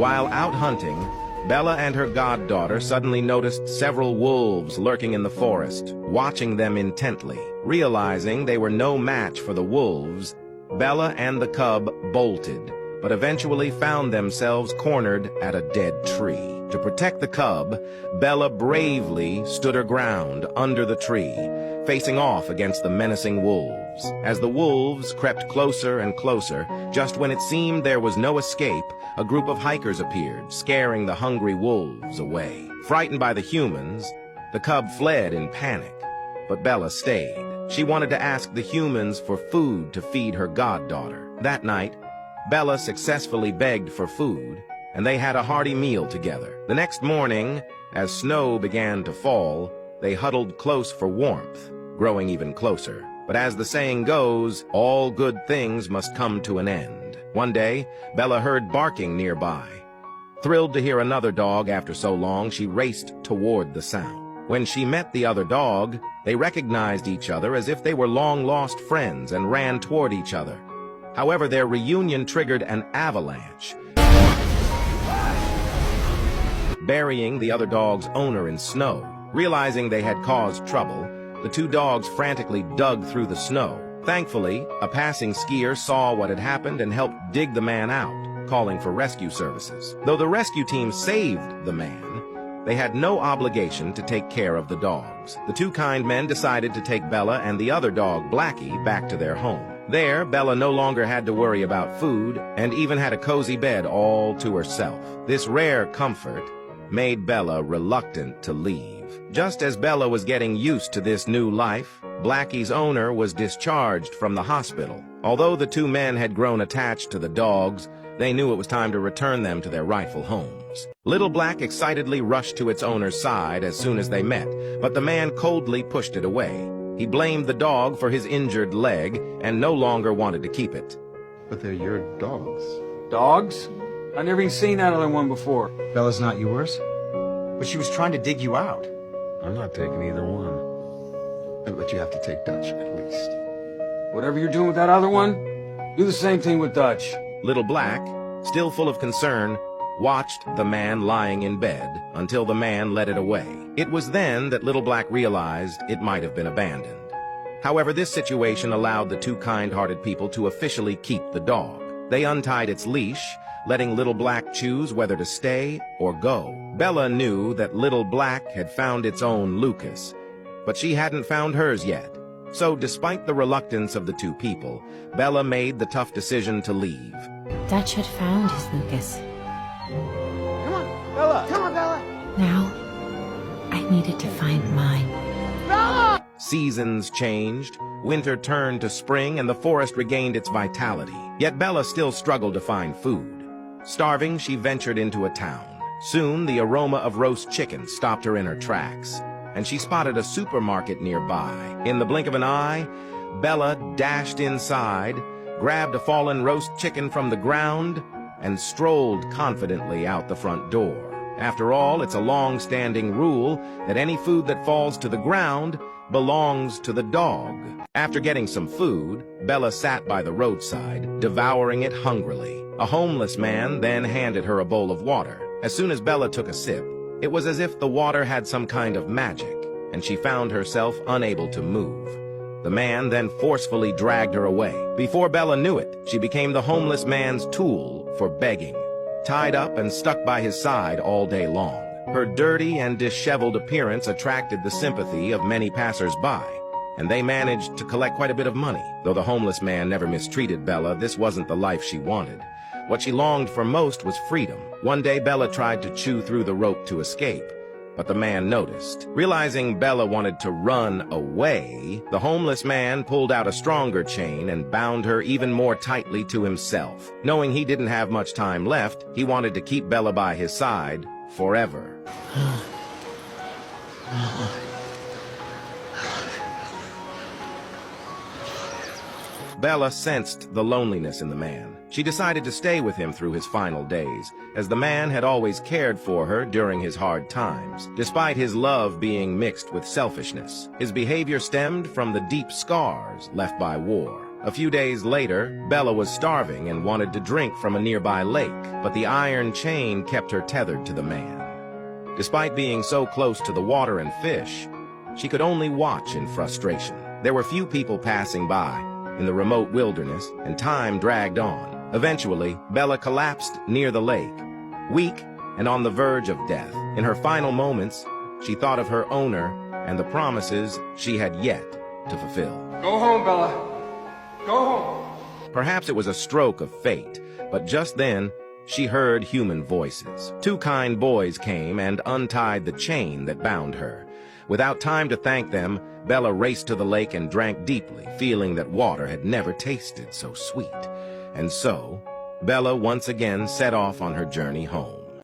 While out hunting, Bella and her goddaughter suddenly noticed several wolves lurking in the forest, watching them intently. Realizing they were no match for the wolves, Bella and the cub bolted, but eventually found themselves cornered at a dead tree. To protect the cub, Bella bravely stood her ground under the tree, facing off against the menacing wolves. As the wolves crept closer and closer, just when it seemed there was no escape, a group of hikers appeared, scaring the hungry wolves away. Frightened by the humans, the cub fled in panic, but Bella stayed. She wanted to ask the humans for food to feed her goddaughter. That night, Bella successfully begged for food, and they had a hearty meal together. The next morning, as snow began to fall, they huddled close for warmth, growing even closer. But as the saying goes, all good things must come to an end. One day, Bella heard barking nearby. Thrilled to hear another dog after so long, she raced toward the sound. When she met the other dog, they recognized each other as if they were long-lost friends and ran toward each other. However, their reunion triggered an avalanche, burying the other dog's owner in snow. Realizing they had caused trouble, the two dogs frantically dug through the snow. Thankfully, a passing skier saw what had happened and helped dig the man out, calling for rescue services. Though the rescue team saved the man, they had no obligation to take care of the dogs. The two kind men decided to take Bella and the other dog, Blackie, back to their home. There, Bella no longer had to worry about food and even had a cozy bed all to herself. This rare comfort made Bella reluctant to leave. Just as Bella was getting used to this new life, Blackie's owner was discharged from the hospital. Although the two men had grown attached to the dogs, they knew it was time to return them to their rightful homes. Little Black excitedly rushed to its owner's side as soon as they met, but the man coldly pushed it away. He blamed the dog for his injured leg and no longer wanted to keep it. But they're your dogs. Dogs? I've never even seen that other one before. Bella's not yours? But she was trying to dig you out. I'm not taking either one. But you have to take Dutch, at least. Whatever you're doing with that other one, do the same thing with Dutch. Little Black, still full of concern, watched the man lying in bed until the man led it away. It was then that Little Black realized it might have been abandoned. However, this situation allowed the two kind-hearted people to officially keep the dog. They untied its leash, letting Little Black choose whether to stay or go. Bella knew that Little Black had found its own Lucas, but she hadn't found hers yet. So despite the reluctance of the two people, Bella made the tough decision to leave. Dutch had found his Lucas. Come on, Bella! Come on, Bella! Now, I needed to find mine. Bella! Seasons changed, winter turned to spring, and the forest regained its vitality. Yet Bella still struggled to find food. Starving, she ventured into a town. Soon, the aroma of roast chicken stopped her in her tracks, and she spotted a supermarket nearby. In the blink of an eye, Bella dashed inside, grabbed a fallen roast chicken from the ground, and strolled confidently out the front door. After all, it's a long-standing rule that any food that falls to the ground belongs to the dog. After getting some food, Bella sat by the roadside, devouring it hungrily. A homeless man then handed her a bowl of water. As soon as Bella took a sip, it was as if the water had some kind of magic, and she found herself unable to move. The man then forcefully dragged her away. Before Bella knew it, she became the homeless man's tool for begging, tied up and stuck by his side all day long. Her dirty and disheveled appearance attracted the sympathy of many passers-by, and they managed to collect quite a bit of money. Though the homeless man never mistreated Bella, this wasn't the life she wanted. What she longed for most was freedom. One day, Bella tried to chew through the rope to escape, but the man noticed. Realizing Bella wanted to run away, the homeless man pulled out a stronger chain and bound her even more tightly to himself. Knowing he didn't have much time left, he wanted to keep Bella by his side forever. Bella sensed the loneliness in the man. She decided to stay with him through his final days, as the man had always cared for her during his hard times. Despite his love being mixed with selfishness, his behavior stemmed from the deep scars left by war. A few days later, Bella was starving and wanted to drink from a nearby lake, but the iron chain kept her tethered to the man. Despite being so close to the water and fish, she could only watch in frustration. There were few people passing by in the remote wilderness, and time dragged on. Eventually, Bella collapsed near the lake, weak and on the verge of death. In her final moments, she thought of her owner and the promises she had yet to fulfill. Go home, Bella. Go home. Perhaps it was a stroke of fate, but just then, she heard human voices. Two kind boys came and untied the chain that bound her. Without time to thank them, Bella raced to the lake and drank deeply, feeling that water had never tasted so sweet. And so, Bella once again set off on her journey home.